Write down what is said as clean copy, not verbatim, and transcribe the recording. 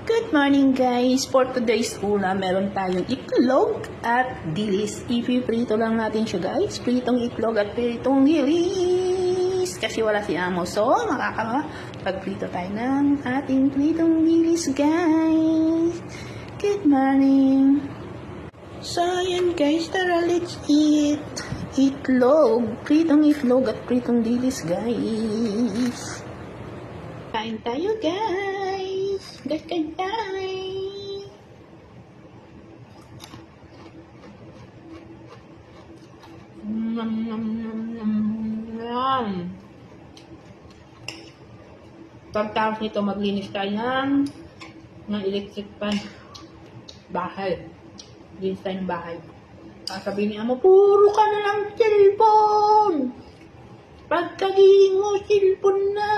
Good morning guys! For today's ulam, meron tayong itlog at dilis. Ipiprito lang natin siya guys. Pritong itlog at pritong dilis. Kasi wala si Amo. So, makakapagprito tayo ng ating pritong dilis guys. Good morning! So, ayan guys. Tara, let's eat itlog. Pritong itlog at pritong dilis guys. Kain tayo guys. Kain tayo. Nom nom nom nom nom. Pagtapos nito maglinis tayo ng electric pan. Bahay. Linis tayo ng bahay. Sasabihin ni Amo, puro ka na lang cellphone. Pagkagising mo, cellphone na.